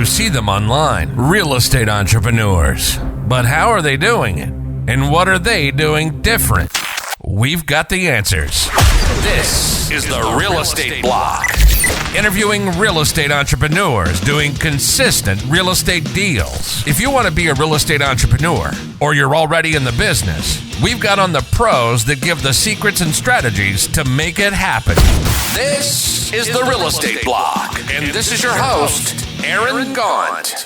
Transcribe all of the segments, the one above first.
You see them online, real estate entrepreneurs. But how are they doing it? And what are they doing different? We've got the answers. This is the Real Estate Block. Interviewing real estate entrepreneurs doing consistent real estate deals. If you want to be a real estate entrepreneur or you're already in the business, we've got on the pros that give the secrets and strategies to make it happen. This is the Real Estate Block, and this is your host, Aaron Gaunt.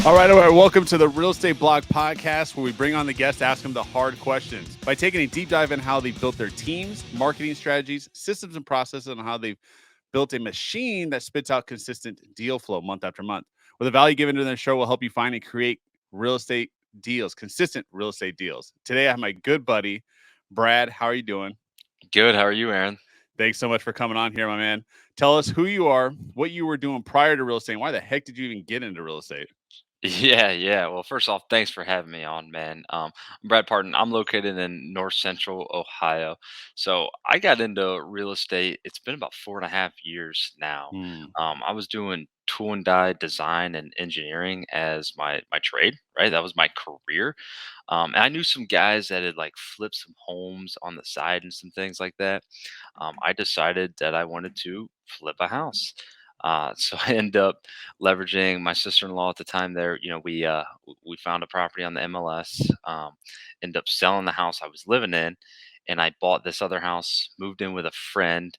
All right. Welcome to the Real Estate Block podcast, where we bring on the guests to ask them the hard questions by taking a deep dive in how they've built their teams, marketing strategies, systems, and processes, and how they've built a machine that spits out consistent deal flow month after month. Where the value given to their show will help you find and create real estate deals, consistent real estate deals. Today, I have my good buddy, Brad. How are you doing? Good. How are you, Aaron? Thanks so much for coming on here, my man. Tell us who you are, what you were doing prior to real estate, and why the heck did you even get into real estate? Yeah. Well, first off, thanks for having me on, man. I'm Brad Parton. I'm located in North Central Ohio. So I got into real estate. It's been about 4.5 years now. I was doing tool and die design and engineering as my trade, right? That was my career. And I knew some guys that had like flipped some homes on the side and some things like that. I decided that I wanted to flip a house. So I ended up leveraging my sister-in-law at the time there. We found a property on the MLS, ended up selling the house I was living in, and I bought this other house, moved in with a friend.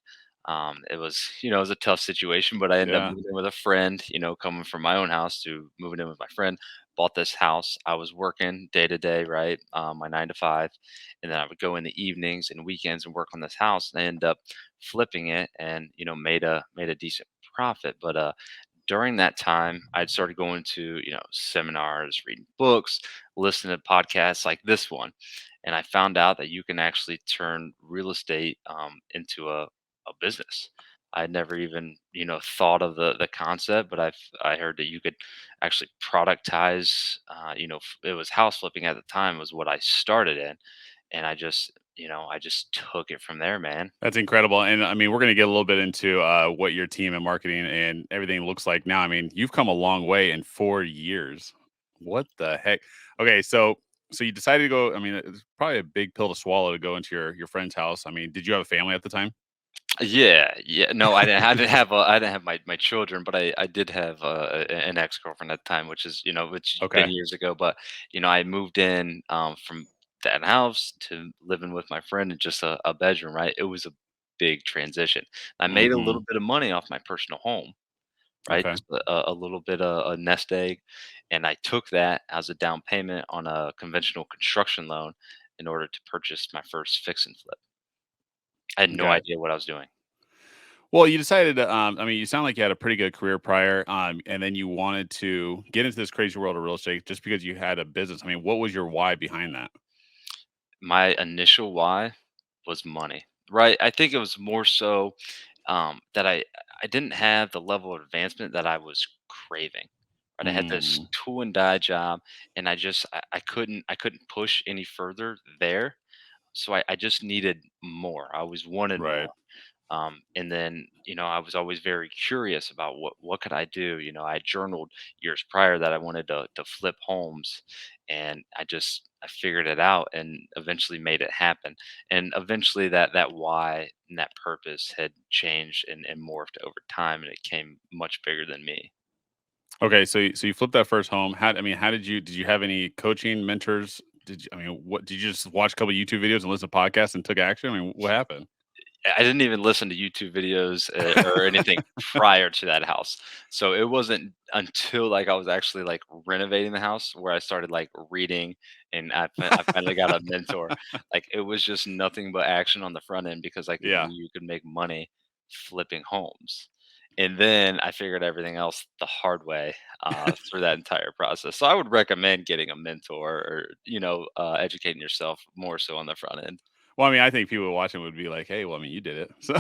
It was a tough situation, but I ended up moving in with a friend, coming from my own house to moving in with my friend. Bought this house. I was working day to day, right? My 9 to 5. And then I would go in the evenings and weekends and work on this house. And I ended up flipping it and, made a decent profit. But during that time, I'd started going to, seminars, reading books, listening to podcasts like this one. And I found out that you can actually turn real estate into a business. I'd never even, thought of the concept, but I heard that you could actually productize. It was house flipping at the time was what I started in, and I just took it from there, man. That's incredible. And I mean, we're going to get a little bit into what your team and marketing and everything looks like now. I mean, you've come a long way in 4 years. What the heck? Okay, so you decided to go. I mean, it's probably a big pill to swallow to go into your friend's house. I mean, did you have a family at the time? Yeah. No, I didn't have my children, but I did have an ex girlfriend at the time, which Okay. been years ago. But I moved in from that house to living with my friend in just a bedroom. Right, it was a big transition. I made a hmm little bit of money off my personal home, right, Okay. just a little bit of a nest egg, and I took that as a down payment on a conventional construction loan in order to purchase my first fix and flip. I had no Got it. idea what I was doing. Well, you decided to, I mean, you sound like you had a pretty good career prior, and then you wanted to get into this crazy world of real estate just because you had a business. I mean, what was your why behind that? My initial why was money, right? I think it was more so that I didn't have the level of advancement that I was craving. Right, I had this Mm, tool and die job, and I couldn't push any further there. So I just needed more. I always wanted right. more. And then I was always very curious about what could I do. I journaled years prior that I wanted to flip homes, and I figured it out and eventually made it happen. And eventually that why and that purpose had changed and morphed over time, and it came much bigger than me. Okay, so you flipped that first home. How did you have any coaching mentors? What did you just watch a couple YouTube videos and listen to podcasts and took action? I mean, what happened? I didn't even listen to YouTube videos or anything prior to that house. So it wasn't until like I was actually like renovating the house where I started like reading, and I finally got a mentor. Like it was just nothing but action on the front end because I knew Yeah. you could make money flipping homes. And then I figured everything else the hard way through that entire process. So I would recommend getting a mentor or educating yourself more so on the front end. Well, I mean, I think people watching would be like, "Hey, well, I mean, you did it." So,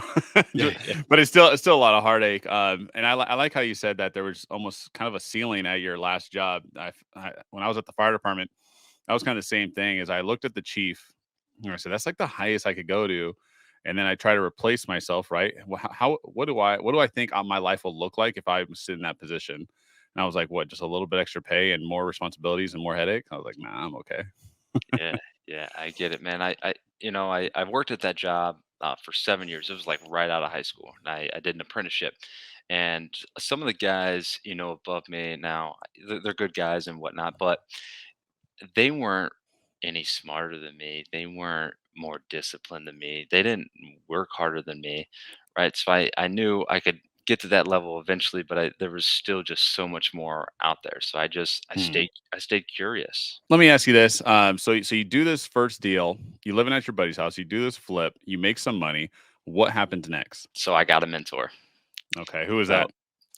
Yeah, yeah. but it's still a lot of heartache. And I like how you said that there was almost kind of a ceiling at your last job. When I was at the fire department, that was kind of the same thing. As I looked at the chief, and I said, "That's like the highest I could go to." and then I try to replace myself, right? What do I think my life will look like if I sit in that position? And I was like, what, just a little bit extra pay and more responsibilities and more headache? I was like, nah, I'm okay. Yeah, yeah, I get it, man. I worked at that job for 7 years. It was like right out of high school, and I did an apprenticeship. And some of the guys, above me now, they're good guys and whatnot, but they weren't any smarter than me. They weren't more disciplined than me. They didn't work harder than me, right? So I knew I could get to that level eventually, but there was still just so much more out there. So I Hmm. stayed curious. Let me ask you this. So you do this first deal, you living at your buddy's house, you do this flip, you make some money. What happens next? So I got a mentor. Okay. Who is So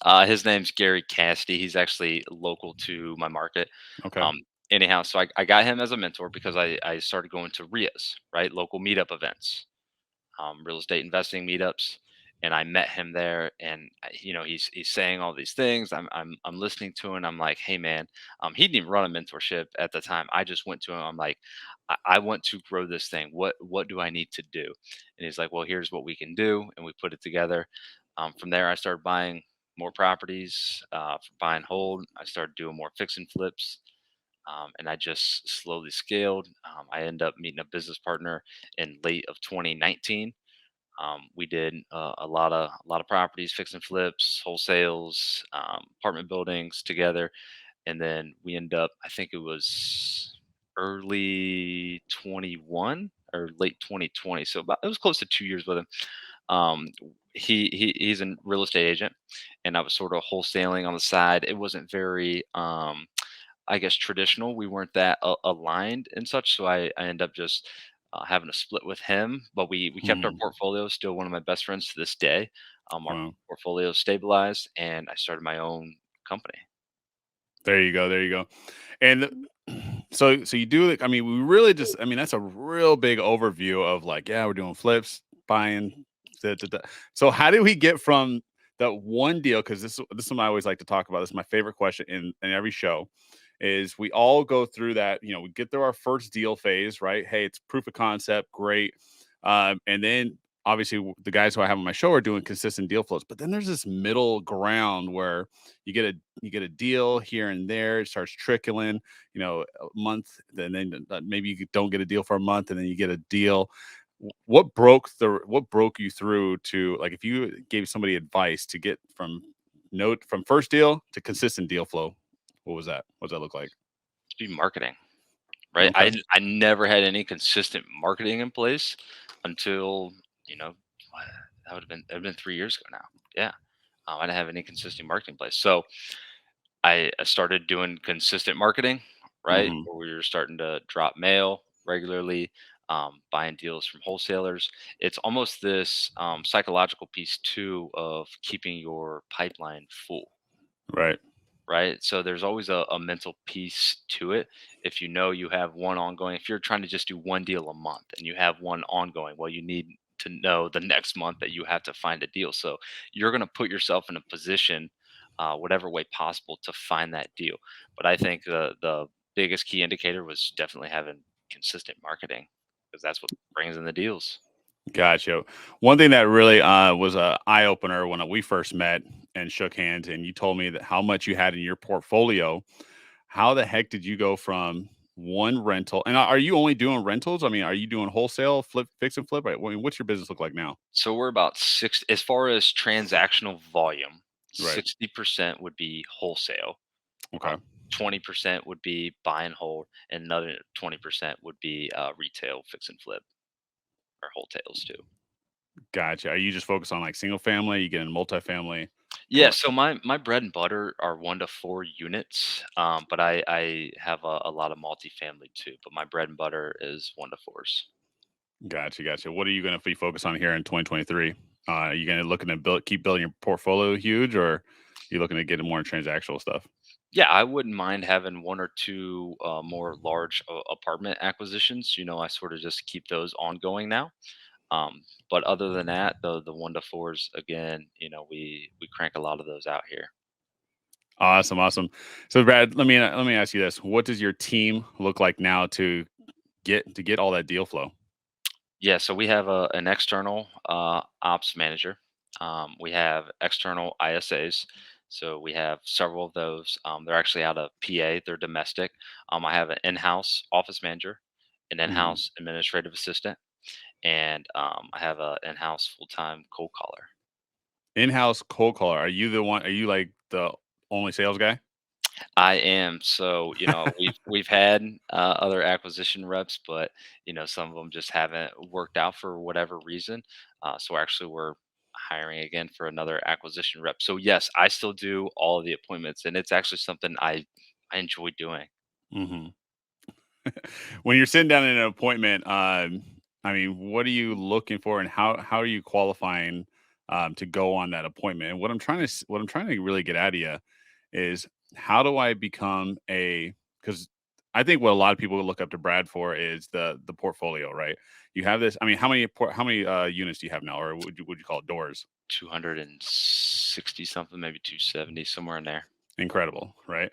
that? his name's Gary Cassidy. He's actually local to my market. Okay. Um, anyhow, so I got him as a mentor because I started going to RIAs, right? Local meetup events, real estate investing meetups, and I met him there. And he's saying all these things. I'm listening to him. I'm like, hey man, he didn't even run a mentorship at the time. I just went to him. I'm like, I want to grow this thing. What do I need to do? And he's like, well, here's what we can do, and we put it together. From there, I started buying more properties for buy and hold. I started doing more fix and flips. And I just slowly scaled. I ended up meeting a business partner in late of 2019. We did a lot of properties, fix and flips, wholesales, apartment buildings together, and then we end up. I think it was early 21 or late 2020. So about it was close to 2 years with him. Um, he's a real estate agent, and I was sort of wholesaling on the side. It wasn't very I guess traditional. We weren't that aligned and such, so I end up just having a split with him. But we kept our Hmm. portfolio. Still one of my best friends to this day. Our Wow. portfolio stabilized, and I started my own company. There you go. There you go. And so you do it. I mean, we really just. I mean, that's a real big overview of like, yeah, we're doing flips, buying. Da, da, da. So how did we get from that one deal? Because this is what I always like to talk about. This is my favorite question in every show. Is we all go through that. You know, we get through our first deal phase, right? Hey, it's proof of concept, great. And then obviously the guys who I have on my show are doing consistent deal flows. But then there's this middle ground where you get a deal here and there. It starts trickling, a month, and then maybe you don't get a deal for a month, and then you get a deal. What broke you through to, like, if you gave somebody advice to get from first deal to consistent deal flow, what was that? What does that look like? To be marketing, right? Okay. I never had any consistent marketing in place until you know what, that would have been 3 years ago now. Yeah, I didn't have any consistent marketing in place. So I started doing consistent marketing, right? Hmm. Where we were starting to drop mail regularly, buying deals from wholesalers. It's almost this psychological piece too of keeping your pipeline full, Right. right? So there's always a mental piece to it. If you know you have one ongoing, if you're trying to just do one deal a month and you have one ongoing, well, you need to know the next month that you have to find a deal. So you're going to put yourself in a position, whatever way possible, to find that deal. But I think the biggest key indicator was definitely having consistent marketing because that's what brings in the deals. Gotcha. One thing that really was a eye opener when we first met and shook hands, and you told me that how much you had in your portfolio. How the heck did you go from one rental? And are you only doing rentals? I mean, are you doing wholesale, flip, fix and flip? Right. I mean, what's your business look like now? So we're about six as far as transactional volume. Right. 60% would be wholesale. Okay. 20% would be buy and hold, and another 20% would be retail, fix and flip, or wholesales too. Gotcha. Are you just focused on like single family? You get in multifamily? Yeah, Commer- so my bread and butter are 1 to 4 units, but I have a lot of multifamily too. But my bread and butter is 1 to 4s. Gotcha. Gotcha. What are you going to be focused on here in 2023? Are you going to looking to keep building your portfolio huge, or are you looking to get in more transactional stuff? Yeah, I wouldn't mind having 1 or 2 more large apartment acquisitions. I sort of just keep those ongoing now. But other than that, the 1 to 4s again, we crank a lot of those out here. Awesome, awesome. So, Brad, let me ask you this: what does your team look like now to get all that deal flow? Yeah, so we have an external ops manager. We have external ISAs. So we have several of those. They're actually out of PA. They're domestic. I have an in-house office manager, an Mhm. in-house administrative assistant, and I have an in-house full-time cold caller. In-house cold caller. Are you the one? Are you like the only sales guy? I am. So, we've had other acquisition reps, but some of them just haven't worked out for whatever reason. So actually, we're hiring again for another acquisition rep. So yes, I still do all of the appointments, and it's actually something I enjoy doing. Mhm. When you're sitting down in an appointment, I mean, what are you looking for, and how are you qualifying to go on that appointment? And what I'm trying to really get at of you is how do I become a because I think what a lot of people look up to Brad for is the portfolio, right? You have this. I mean, how many units do you have now, or would you call it doors? 260 something, maybe 270, somewhere in there. Incredible, right?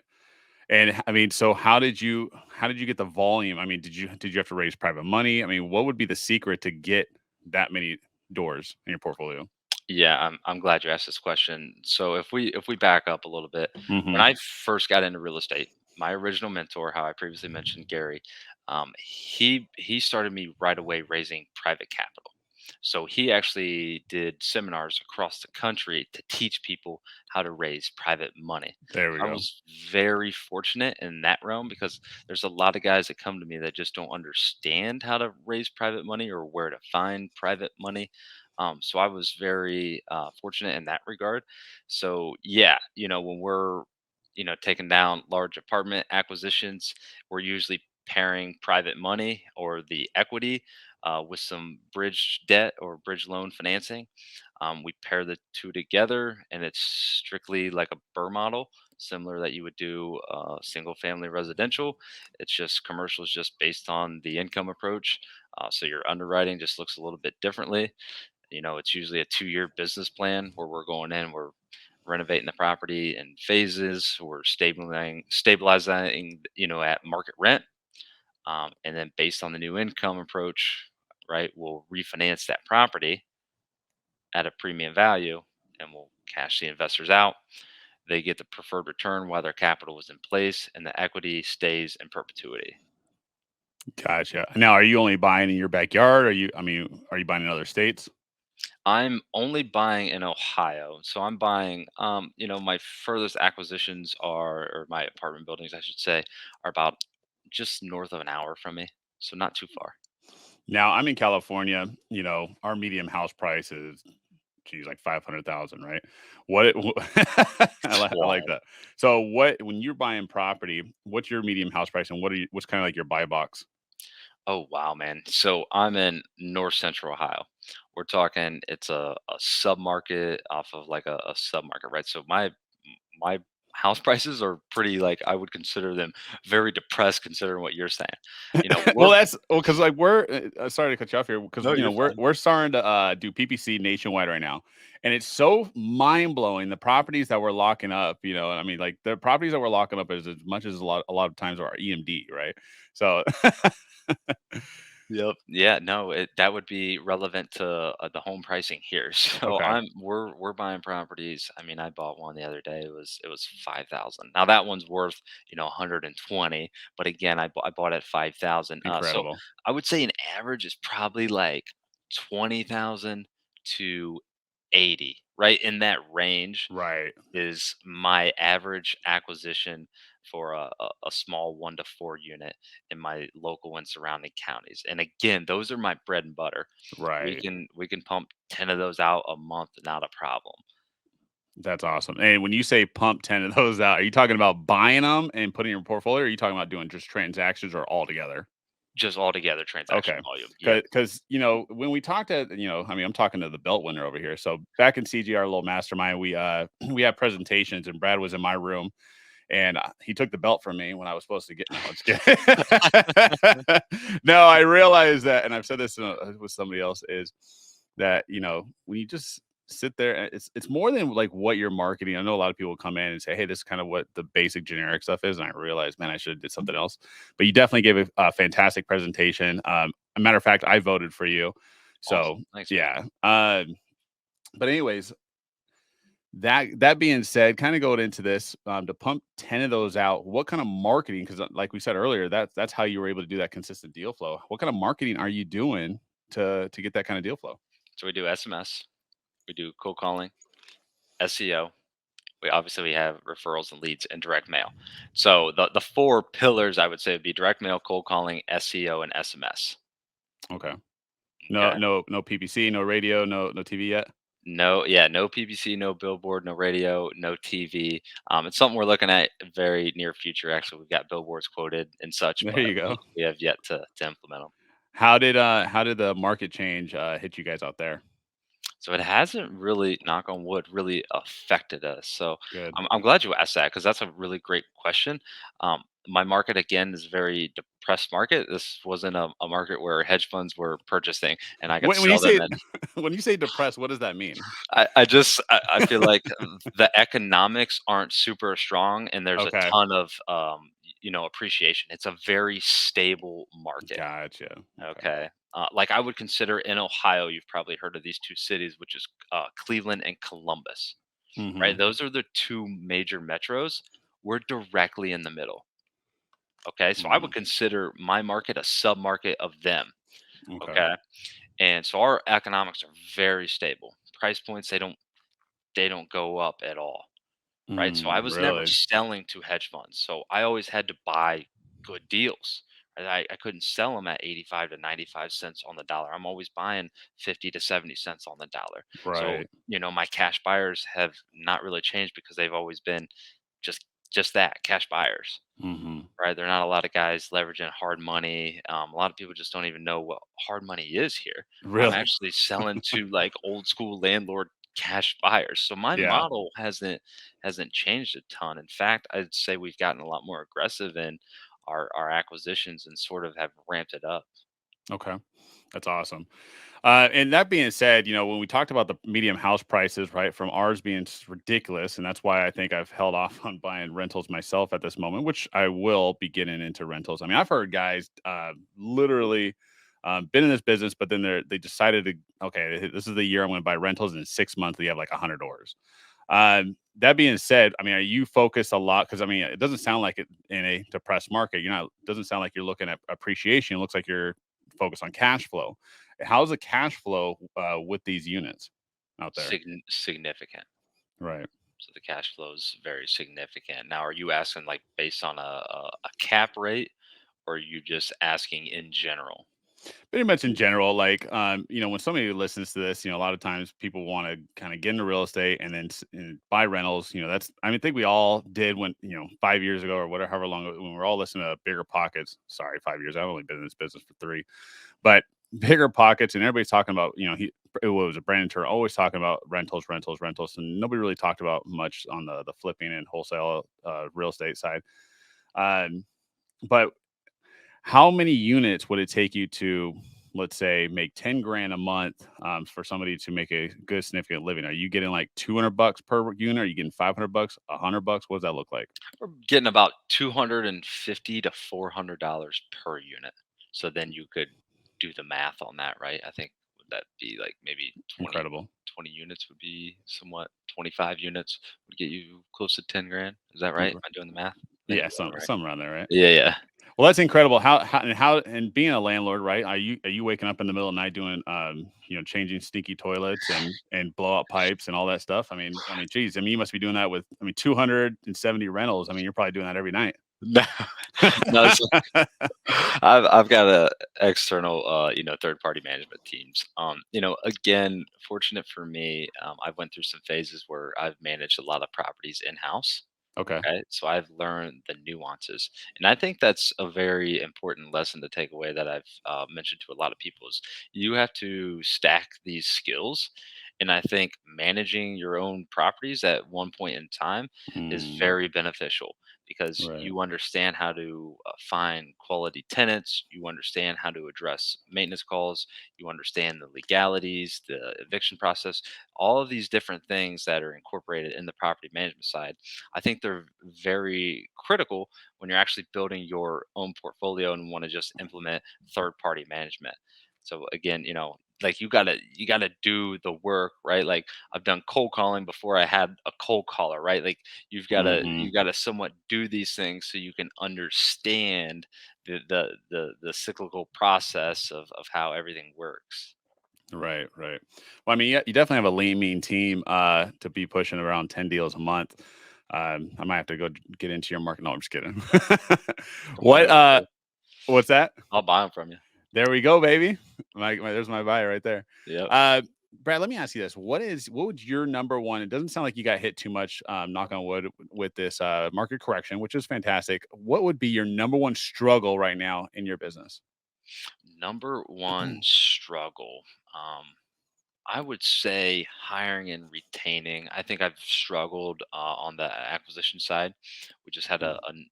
And I mean, so how did you get the volume? I mean, did you have to raise private money? I mean, what would be the secret to get that many doors in your portfolio? Yeah, I'm glad you asked this question. So if we back up a little bit, when Mhm. I first got into real estate, my original mentor, how I previously mentioned Gary, he started me right away raising private capital. So he actually did seminars across the country to teach people how to raise private money. There we So I go. was very fortunate in that realm because there's a lot of guys that come to me that just don't understand how to raise private money or where to find private money. So I was very fortunate in that regard. So yeah, when we're taking down large apartment acquisitions, we're usually pairing private money or the equity with some bridge debt or bridge loan financing. We pair the two together, and it's strictly like a Burr model, similar that you would do single family residential. It's just commercial is just based on the income approach. So your underwriting just looks a little bit differently. It's usually a 2-year business plan where we're going in, we're renovating the property in phases, we're stabilizing, at market rent. And then based on the new income approach, right, we'll refinance that property at a premium value and we'll cash the investors out. They get the preferred return while their capital is in place and the equity stays in perpetuity. Gotcha. Now, are you only buying in your backyard? Are you buying in other states? I'm only buying in Ohio. So I'm buying, my furthest acquisitions or my apartment buildings, I should say, are about just north of an hour from me. So not too far. Now, I'm in California. Our medium house price is, geez, like 500,000, right? I like Wow. that. So, when you're buying property, what's your medium house price, and what's kind of like your buy box? Oh, wow, man. So I'm in North Central Ohio. We're talking, it's a sub market off of like a sub market, right? So my house prices are pretty, like, I would consider them very depressed considering what you're saying. Well, We're, because like we're sorry to cut you off here because no, you're fine. we're starting to do PPC nationwide right now, and it's so mind blowing the properties that we're locking up. I mean, like the properties that we're locking up is as much as a lot of times are EMD, right? So Yep. Yeah, no, that would be relevant to the home pricing here. So okay, we're buying properties. I mean, I bought one the other day. It was 5,000. Now that one's worth 120, but again, I bought at 5,000. So incredible, I would say an average is probably like 20,000 to 80, right in that range right, is my average acquisition for a small 1 to 4 unit in my local and surrounding counties. And again, those are my bread and butter. We right. can we can pump 10 of those out a month, not a problem. That's awesome. And when you say pump 10 of those out, are you talking about buying them and putting in your portfolio, or are you talking about doing just transactions or all together? Just altogether transaction Okay. volume. Yep. Because, when we talked to, I mean, I'm talking to the belt winner over here. So back in CGR, little mastermind, we had presentations, and Brad was in my room, and he took the belt from me when I was supposed to get. No, I'm just kidding. No, I realized that, and I've said this with somebody else, is that, when you just sit there. It's more than like what you're marketing. I know a lot of people come in and say, "Hey, this is kind of what the basic generic stuff is," and I realized, man, I should have did something else. But you definitely gave a fantastic presentation. A matter of fact, I voted for you. So Awesome. Thanks, man. yeah. But anyways, that being said, kind of going into this, to pump 10 of those out, what kind of marketing? Because like we said earlier, that's how you were able to do that consistent deal flow. What kind of marketing are you doing to get that kind of deal flow? So we do SMS, we do cold calling, SEO. We have referrals and leads and direct mail. So the four pillars I would say would be direct mail, cold calling, SEO, and SMS. Okay. Okay. No PPC, no radio, no TV yet. No, yeah, no PPC, no billboard, no radio, no TV. It's something we're looking at very near future. Actually, we've got billboards quoted and such, There but you go. we have yet to implement them. How did the market change hit you guys out there? So it hasn't really, knock on wood, really affected us. So Good. I'm glad you asked that because that's a really great question. My market again is a very depressed market. This wasn't a market where hedge funds were purchasing, and I could When you sell them. say And when you say depressed, what does that mean? I feel like the economics aren't super strong, and there's a Okay. ton of appreciation. It's a very stable market. Gotcha. Okay. Okay. Like I would consider in Ohio, you've probably heard of these two cities, which is Cleveland and Columbus, right? Mhm. Those are the two major metros. We're directly in the middle. Okay. So I would Mm. consider my market a sub market of them. Okay. Okay. And so our economics are very stable. Price points, they don't go up at all. Right? So I was never Really? selling to hedge funds. So I always had to buy good deals. Right? I couldn't sell them at 85 to 95 cents on the dollar. I'm always buying 50 to 70 cents on the dollar. So, Right. my cash buyers have not really changed because they've always been just just that, cash buyers. Mhm. Right? There are not a lot of guys leveraging hard money. A lot of people just don't even know what hard money is here. I'm Really? actually selling to like old school landlord cash buyers. So my Yeah. model hasn't changed a ton. In fact, I'd say we've gotten a lot more aggressive in our acquisitions and sort of have ramped it up. Okay. That's awesome. And that being said, when we talked about the medium house prices, right, from ours being ridiculous, and that's why I think I've held off on buying rentals myself at this moment, which I will be getting into rentals. I mean, I've heard guys literally been in this business, but then they decided to, okay, this is the year I'm going to buy rentals, and in 6 months they have like 100 doors. That being said, I mean, are you focused a lot? Because I mean, it doesn't sound like it in a depressed market. It doesn't sound like you're looking at appreciation. It looks like you're focused on cash flow. How's the cash flow with these units out there? Significant. Right. So the cash flow is very significant. Now, are you asking like based on a cap rate, or are you just asking in general? Pretty much in general, like, when somebody listens to this, a lot of times people want to kind of get into real estate and then and buy rentals. I mean, I think we all did when, 5 years ago or whatever, however long, when we're all listening to Bigger Pockets. Sorry, 5 years. I've only been in this business for three, but Bigger Pockets, and everybody's talking about, it was a Brandon Turner always talking about rentals, rentals, rentals, and nobody really talked about much on the flipping and wholesale real estate side. Um, but how many units would it take you to, let's say, make 10 grand a month for somebody to make a good significant living? Are you getting like $200 per unit? Are you getting $500, $100? What does that look like? We're getting about 250 to $400 per unit. So then you could do the math on that, right? I think would that be like maybe Incredible. 20 units would be somewhat 25 units would get you close to 10 grand. Is that right? Am Incre- I doing the math? I think Yeah, I'm doing it right. some around there, right? Yeah, yeah. Well, that's incredible. And being a landlord, right? Are you waking up in the middle of the night doing changing stinky toilets and blow up pipes and all that stuff? I mean, geez, I mean, you must be doing that with 270 rentals. I mean, you're probably doing that every night. No, no. So I've got a external, third party management teams. Again, fortunate for me, I went through some phases where I've managed a lot of properties in house. Okay. Okay, so I've learned the nuances, and I think that's a very important lesson to take away that I've mentioned to a lot of people is you have to stack these skills, And I think managing your own properties at one point in time is Mm, very beneficial because right. you understand how to find quality tenants, you understand how to address maintenance calls, you understand the legalities, the eviction process, all of these different things that are incorporated in the property management side. I think they're very critical when you're actually building your own portfolio and want to just implement third party management. So again, like you gotta do the work, right? Like I've done cold calling before I had a cold caller, right? Like Hmm. you've gotta somewhat do these things so you can understand the cyclical process of how everything works. Right, right. Well, I mean, you definitely have a lean, mean team to be pushing around 10 deals a month. I might have to go get into your market. No, I'm just kidding. Come on what? over, brother. What's that? I'll buy them from you. There we go, baby. There's my buyer right there. Yep. Uh, Brad, let me ask you this: what would your number one? It doesn't sound like you got hit too much. Knock on wood with this market correction, which is fantastic. What would be your number one struggle right now in your business? Number one struggle. Um, I would say hiring and retaining. I think I've struggled on the acquisition side. We just had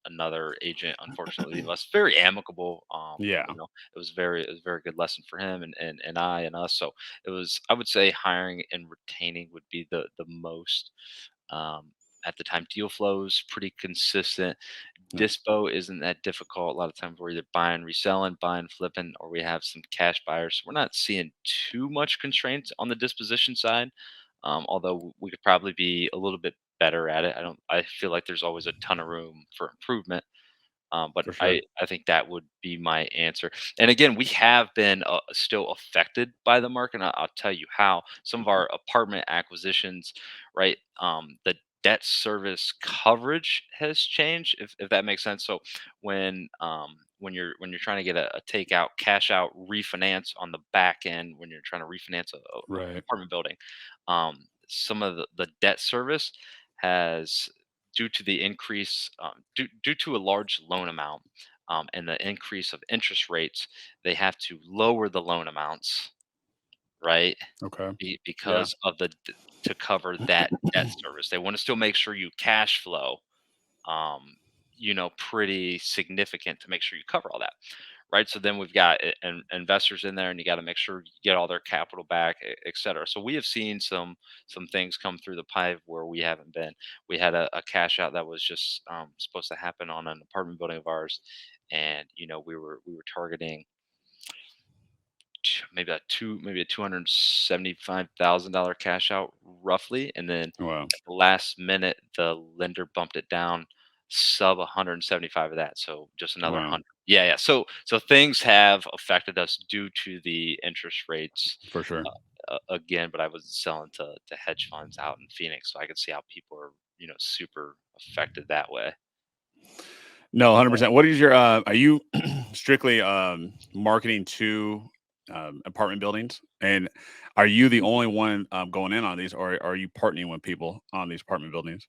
another agent, unfortunately, leave us. Very amicable. Yeah. It was a very good lesson for him and I and us. So it was. I would say hiring and retaining would be the most. Um, at the time, deal flow is pretty consistent. Yeah. Dispo isn't that difficult. A lot of times we're either buying, reselling, buying, flipping, or we have some cash buyers. We're not seeing too much constraints on the disposition side, although we could probably be a little bit better at it. I feel like there's always a ton of room for improvement. But For sure. I think that would be my answer. And again, we have been still affected by the market. And I'll tell you how. Some of our apartment acquisitions, right? The debt service coverage has changed, if that makes sense. So when you're trying to get a takeout, cash out, refinance on the back end, when you're trying to refinance a Right. apartment building, some of the debt service has due to the increase due to a large loan amount and the increase of interest rates, they have to lower the loan amounts, right? Okay. Yeah. Because of to cover that debt service. They want to still make sure you cash flow, um, pretty significant to make sure you cover all that, right? So then we've got investors in there, and you got to make sure you get all their capital back, et cetera. So we have seen some things come through the pipe where we haven't been. We had a cash out that was just supposed to happen on an apartment building of ours, and we were targeting maybe a $275,000 cash out roughly, and then Wow. at the last minute the lender bumped it down sub 175 of that, so just another Wow. 100. Yeah. So things have affected us due to the interest rates For sure. again, but I was selling to hedge funds out in Phoenix, so I could see how people are super affected that way. No, 100%. What is your are you strictly marketing to apartment buildings? And are you the only one going in on these, or are you partnering with people on these apartment buildings?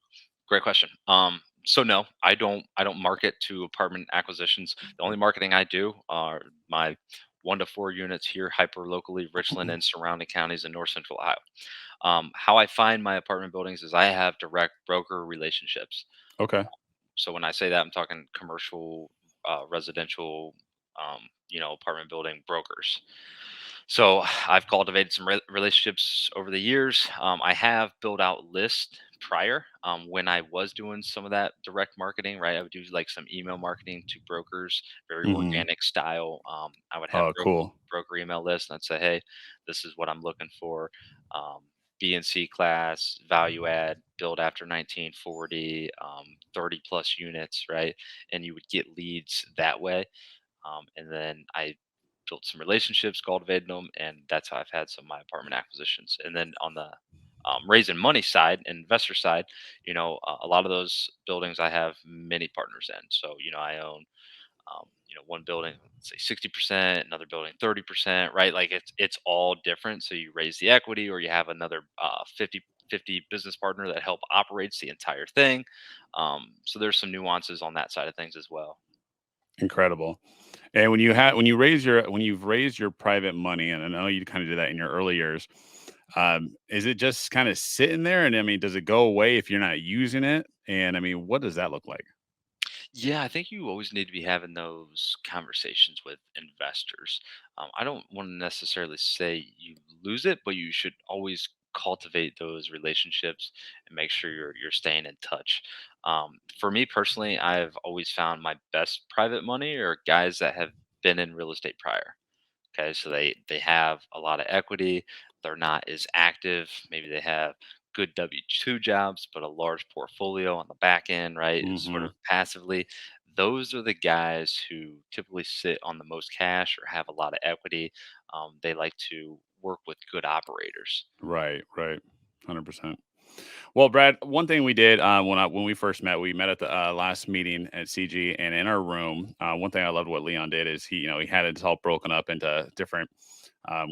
Great question. So no, I don't market to apartment acquisitions. The only marketing I do are my 1 to 4 units here, hyper locally, Richland and surrounding counties in North Central Ohio. How I find my apartment buildings is I have direct broker relationships. Okay. So when I say that, I'm talking commercial, residential, apartment building brokers. So I've cultivated some relationships over the years. I have built out lists prior when I was doing some of that direct marketing, right? I would do like some email marketing to brokers, very Hmm. organic style. I would have Oh, cool. broker email lists, and I'd say, hey, this is what I'm looking for. Um, B and C class, value add, build after 1940, 30 plus units, right? And you would get leads that way. And then I built some relationships, cultivated them, and that's how I've had some of my apartment acquisitions. And then on the raising money side, investor side, a lot of those buildings I have many partners in. So I own, one building, let's say 60%, another building 30%, right? Like it's all different. So you raise the equity, or you have another 50 business partner that help operates the entire thing. So there's some nuances on that side of things as well. Incredible. And when you've raised your private money, and I know you kind of did that in your early years, Is it just kind of sitting there? And I mean, does it go away if you're not using it? And I mean, what does that look like? Yeah, I think you always need to be having those conversations with investors. I don't want to necessarily say you lose it, but you should always cultivate those relationships and make sure you're staying in touch. For me personally, I've always found my best private money are guys that have been in real estate prior. Okay, so they have a lot of equity. They're not as active. Maybe they have good W-2 jobs, but a large portfolio on the back end, right? Sort Hmm. of passively. Those are the guys who typically sit on the most cash or have a lot of equity. They like to work with good operators. Right, right, 100%. Well, Brad, one thing we did when we first met, we met at the last meeting at CG, and in our room, one thing I loved what Leon did is he had it all broken up into different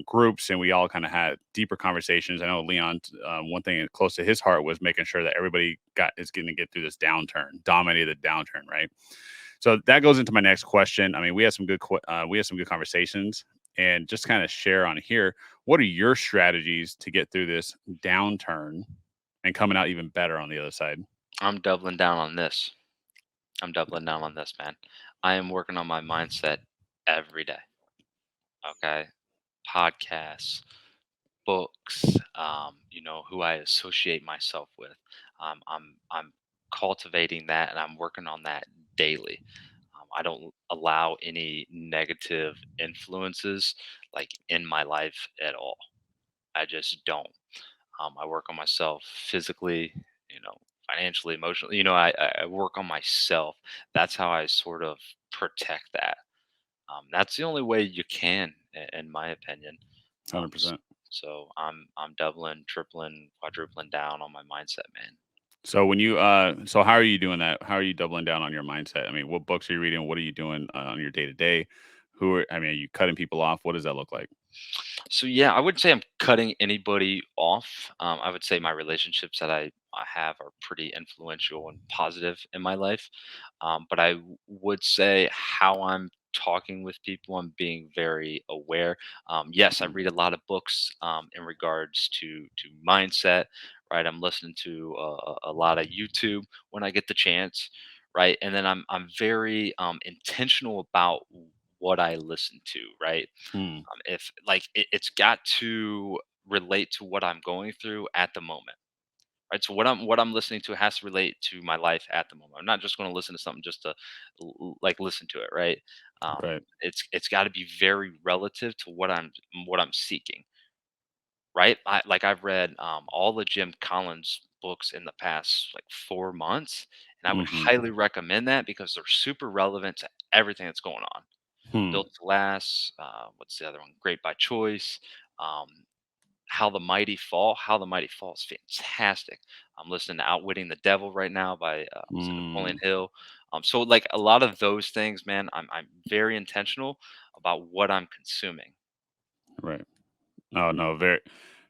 groups, and we all kind of had deeper conversations. I know Leon, one thing close to his heart was making sure that everybody is going to get through this downturn, dominated the downturn, right? So that goes into my next question. I mean, we had some good conversations, and just kind of share on here. What are your strategies to get through this downturn and coming out even better on the other side? I'm doubling down on this. I'm doubling down on this, man. I am working on my mindset every day. Okay. Podcasts, books, who I associate myself with. I'm cultivating that, and I'm working on that daily. I don't allow any negative influences like in my life at all. I just don't. I work on myself physically, financially, emotionally. I work on myself. That's how I sort of protect that. That's the only way you can, in my opinion. Um, s- 100%. so I'm doubling, tripling, quadrupling down on my mindset, man. So so how are you doing that? How are you doubling down on your mindset? I mean, what books are you reading? What are you doing on your day to day? I mean, are you cutting people off? What does that look like? So yeah, I wouldn't say I'm cutting anybody off. I would say my relationships that I have are pretty influential and positive in my life. But would say how I'm talking with people, I'm being very aware. Yes, I Mhm. read a lot of books in regards to mindset. Right, I'm listening to a lot of YouTube when I get the chance. Right, and then I'm very intentional about what I listen to. Right, Hmm. if like it's got to relate to what I'm going through at the moment, right? So what I'm listening to has to relate to my life at the moment. I'm not just going to listen to something just to like listen to it, right? Right. It's got to be very relative to what I'm seeking, right? I've read all the Jim Collins books in the past like 4 months, and I would Hmm. highly recommend that because they're super relevant to everything that's going on. Hmm. Built to Last. What's the other one? Great by Choice. Um, How the Mighty Fall. How the Mighty Fall is fantastic. I'm listening to Outwitting the Devil right now by was it Napoleon Mm. Hill. So like a lot of those things, man. I'm very intentional about what I'm consuming. Right. Oh no, very,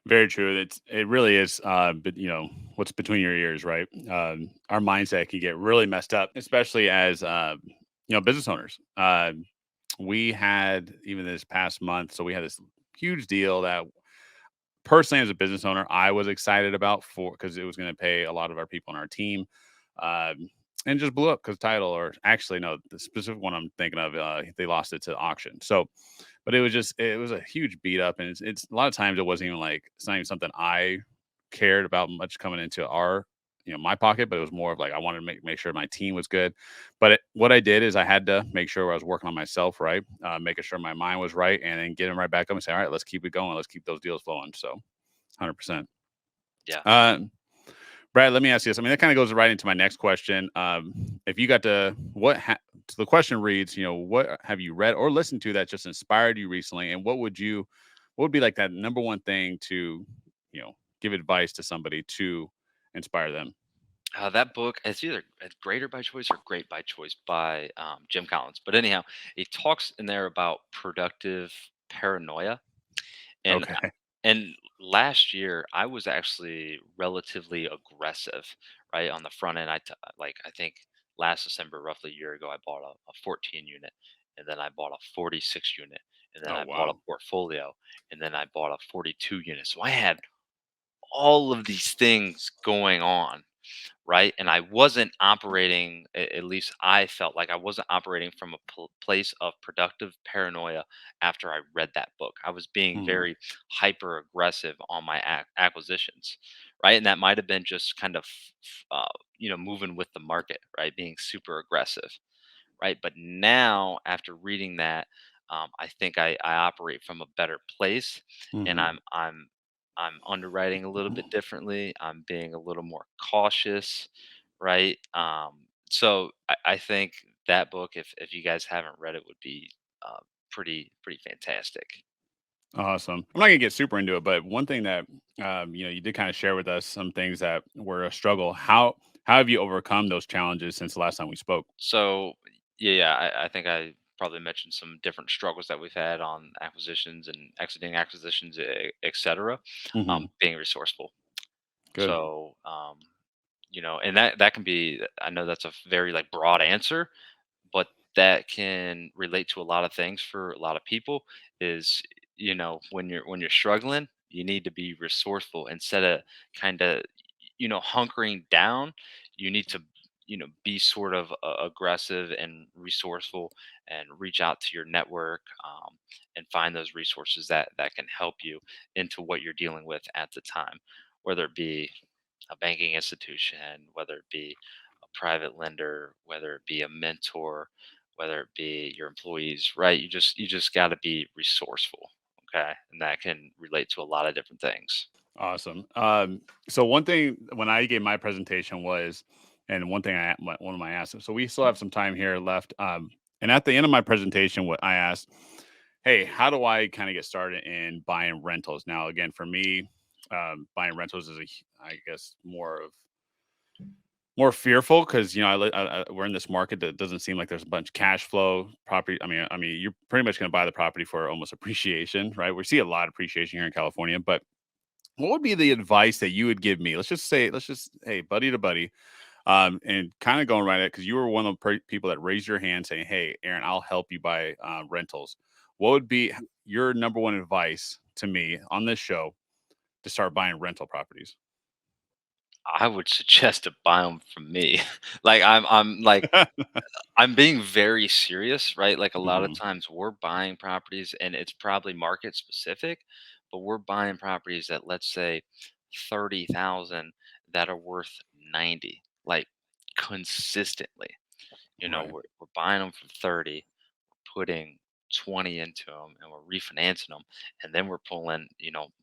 very true. It really is. But what's between your ears, right? Our mindset can get really messed up, especially as business owners. We had even this past month, so we had this huge deal that personally, as a business owner, I was excited about for because it was going to pay a lot of our people on our team. Um, and just blew up because title, or actually, no, the specific one I'm thinking of, they lost it to auction. So, but it was a huge beat up, and it's a lot of times it wasn't even like it's not even something I cared about much coming into my pocket, but it was more of like I wanted to make sure my team was good. But what I did is I had to make sure I was working on myself, right, making sure my mind was right, and then getting right back up and say, all right, let's keep it going, let's keep those deals flowing. So, 100%. Yeah. Uh, Brad, let me ask you this. I mean, that kind of goes right into my next question. If you got to, so the question reads, what have you read or listened to that just inspired you recently, and what would be like that number one thing to, give advice to somebody to inspire them? That book, it's either Greater by Choice or Great by Choice by Jim Collins. But anyhow, it talks in there about productive paranoia. And Okay. and last year, I was actually relatively aggressive, right, on the front end. I think last December, roughly a year ago, I bought a 14 unit, and then I bought a 46 unit, and then Oh I bought a wow. portfolio, and then I bought a 42 unit. So I had all of these things going on, right? And I wasn't operating, at least I felt like I wasn't operating from a place of productive paranoia after I read that book. I was being Mhm. very hyper aggressive on my acquisitions, right? And that might have been just kind of, moving with the market, right? Being super aggressive, right? But now, after reading that, I think I operate from a better place, and Mhm. I'm underwriting a little bit differently. I'm being a little more cautious, right? So I think that book, if you guys haven't read it, would be pretty fantastic. Awesome. I'm not gonna get super into it, but one thing that you did kind of share with us some things that were a struggle. How have you overcome those challenges since the last time we spoke? So yeah, I think I probably mentioned some different struggles that we've had on acquisitions and exiting acquisitions, etc. Hmm. Being resourceful. Good. So and that can be. I know that's a very like broad answer, but that can relate to a lot of things for a lot of people. Is when you're struggling, you need to be resourceful instead of kind of hunkering down. You need to be sort of aggressive and resourceful and reach out to your network, and find those resources that can help you into what you're dealing with at the time, whether it be a banking institution, whether it be a private lender, whether it be a mentor, whether it be your employees, right? You just got to be resourceful, okay? And that can relate to a lot of different things. Awesome. So one thing when I gave my presentation was, and one thing one of my asked, so we still have some time here left. And at the end of my presentation, what I asked, hey, how do I kind of get started in buying rentals? Now, again, for me, buying rentals is I guess more fearful because we're in this market that doesn't seem like there's a bunch of cash flow property. I mean, you're pretty much going to buy the property for almost appreciation, right? We see a lot of appreciation here in California, but what would be the advice that you would give me? Hey, buddy to buddy, and kind of going right at because you were one of the people that raised your hand saying, "Hey, Aaron, I'll help you buy rentals." What would be your number one advice to me on this show to start buying rental properties? I would suggest to buy them from me. like I'm being very serious, right? Like a lot of Hmm. times we're buying properties and it's probably market specific, but we're buying properties at, let's say, 30,000 that are worth 90, like consistently. Right. We're buying them for 30, putting 20 into them, and we're refinancing them, and then we're pulling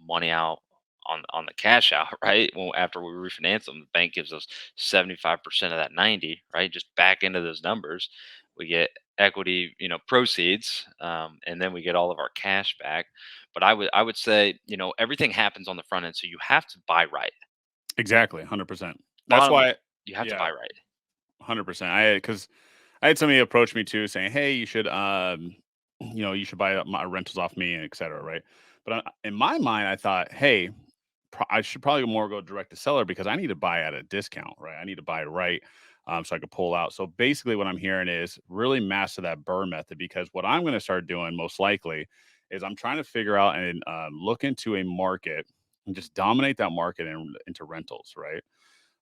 money out on the cash out, right? Well, after we refinance them, the bank gives us 75% of that 90, right? Just back into those numbers, we get equity proceeds, and then we get all of our cash back. But I would say everything happens on the front end, so you have to buy right. Exactly. 100%. That's Bottom, why. you have to Yeah. buy right. 100%. Because I had somebody approach me too saying, "Hey, you should, you should buy my rentals off me and et cetera." Right. But in my mind, I thought, hey, I should probably more go direct to seller because I need to buy at a discount, right? I need to buy right, so I could pull out. So basically, what I'm hearing is really master that burr method because what I'm going to start doing most likely is I'm trying to figure out and look into a market and just dominate that market and into rentals, right?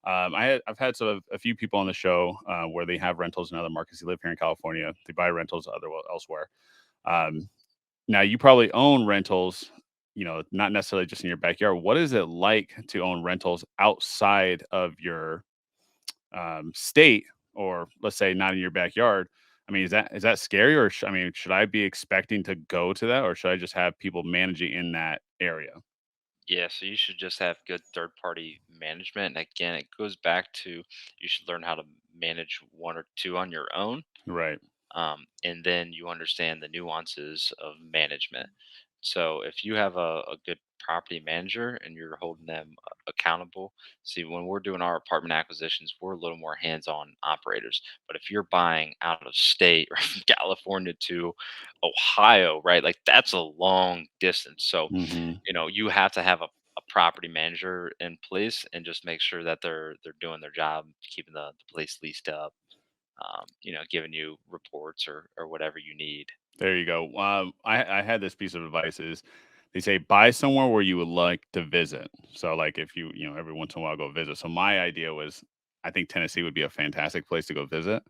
I've had sort of a few people on the show where they have rentals in other markets. They live here in California. They buy rentals elsewhere. Um, Now you probably own rentals, not necessarily just in your backyard. What is it like to own rentals outside of your state, or let's say not in your backyard? I mean, is that scary, or should I be expecting to go to that, or should I just have people managing in that area? Yeah, so you should just have good third party management. And again, it goes back to you should learn how to manage one or two on your own, Right. and then you understand the nuances of management. So if you have a good property manager and you're holding them accountable, see, when we're doing our apartment acquisitions, we're a little more hands-on operators. But if you're buying out of state, right, from California to Ohio, right, like that's a long distance. So Hmm. you have to have a property manager in place and just make sure that they're doing their job, keeping the place leased up, giving you reports or whatever you need. There you go. I had this piece of advice is they say buy somewhere where you would like to visit. So like if every once in a while go visit. So my idea was I think Tennessee would be a fantastic place to go visit.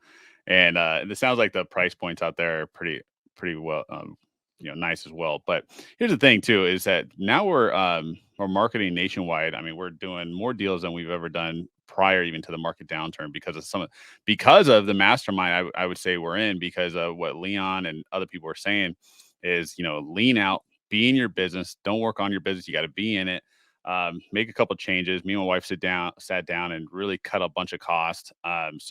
And it sounds like the price points out there are pretty well nice as well. But here's the thing too is that now we're marketing nationwide. I mean, we're doing more deals than we've ever done prior even to the market downturn because of the mastermind I would say we're in, because of what Leon and other people are saying is, lean out, be in your business, don't work on your business, you got to be in it. Make a couple changes. Me and my wife sat down and really cut a bunch of costs. And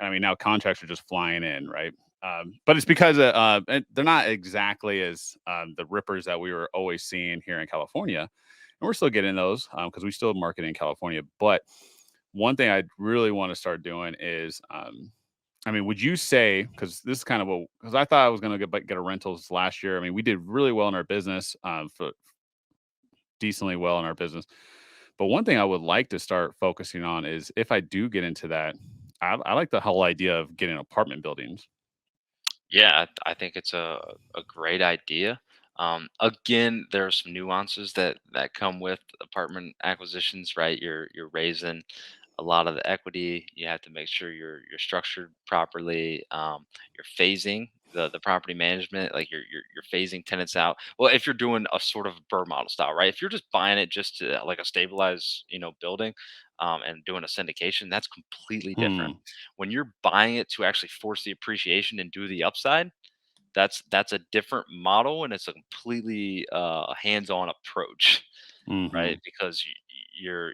I mean, now contracts are just flying in, right? But it's because they're not exactly as the rippers that we were always seeing here in California. And we're still getting those because we still market in California. But one thing I really want to start doing is, I mean, would you say, because this is kind of because I thought I was going to get a rentals last year. I mean, we did really well in our business, for decently well in our business. But one thing I would like to start focusing on is if I do get into that, I like the whole idea of getting apartment buildings. Yeah, I think it's a great idea. Again, there are some nuances that come with apartment acquisitions, right? You're raising a lot of the equity. You have to make sure you're structured properly. You're phasing the property management, like you're phasing tenants out. Well, if you're doing a sort of Burr model style, right? If you're just buying it just to like a stabilized, building, and doing a syndication, that's completely different. Hmm. When you're buying it to actually force the appreciation and do the upside, that's a different model, and it's a completely hands-on approach, right? Hmm. Because you're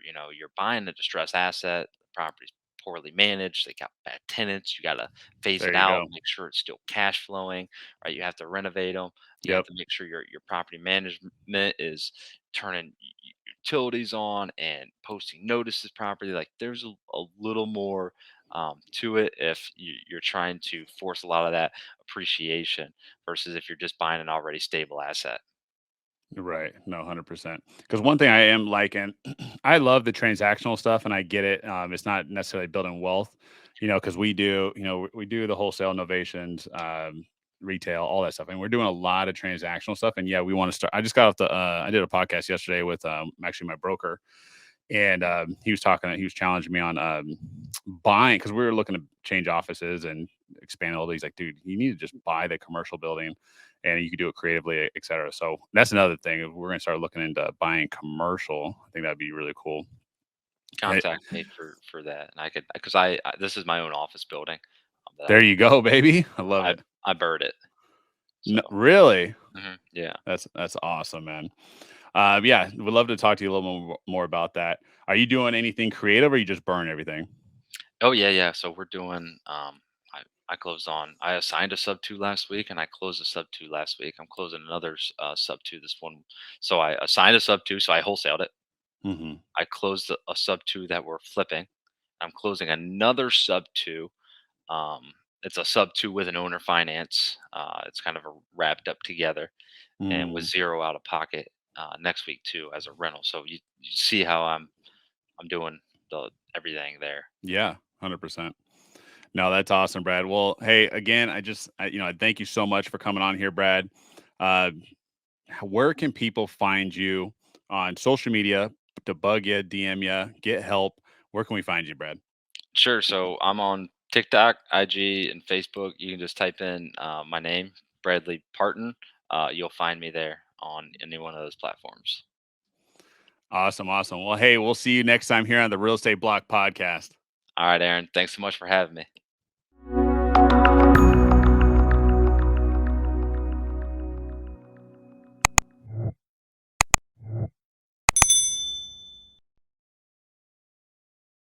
buying a distressed asset, the property's poorly managed, they got bad tenants, you got to phase There it you out, go. make sure it's still cash flowing, right? You have to renovate them, you have Yep. to make sure your property management is turning utilities on and posting notices properly. Like there's a little more to it if you're trying to force a lot of that appreciation versus if you're just buying an already stable asset. Right. No, 100%. Because one thing I am liking, I love the transactional stuff and I get it. It's not necessarily building wealth, because we do the wholesale innovations, retail, all that stuff. And we're doing a lot of transactional stuff. And yeah, we want to start. I just got off I did a podcast yesterday with actually my broker. And he was challenging me on buying, because we were looking to change offices and expand all these. Like, dude, you need to just buy the commercial building and you could do it creatively, et cetera. So that's another thing. We're going to start looking into buying commercial. I think that'd be really cool. Eh, Contact me for that, and I could because this is my own office building that there you go, baby. I love I it. I bird it. So Really? yeah. That's awesome, man. Yeah, would love to talk to you a little more about that. Are you doing anything creative or you just burn everything? Oh yeah, yeah. So we're doing. I closed on. I assigned a sub two last week, and I closed a sub two last week. I'm closing another sub two this one. So I assigned a sub two. So I wholesaled it. Hmm. I closed a sub two that we're flipping. I'm closing another sub two. It's a sub two with an owner finance. It's kind of wrapped up together and with Mm. zero out of pocket next week too as a rental. So you see how I'm doing the everything there. Yeah, 100%. No, that's awesome, Brad. Well, hey, again, I thank you so much for coming on here, Brad. Uh, where can people find you on social media to bug you, DM you, get help? Where can we find you, Brad? Sure. So I'm on TikTok, IG, and Facebook. You can just type in my name, Bradley Parton. You'll find me there on any one of those platforms. Awesome, awesome. Well, hey, we'll see you next time here on the Real Estate Block Podcast. All right, Aaron. Thanks so much for having me.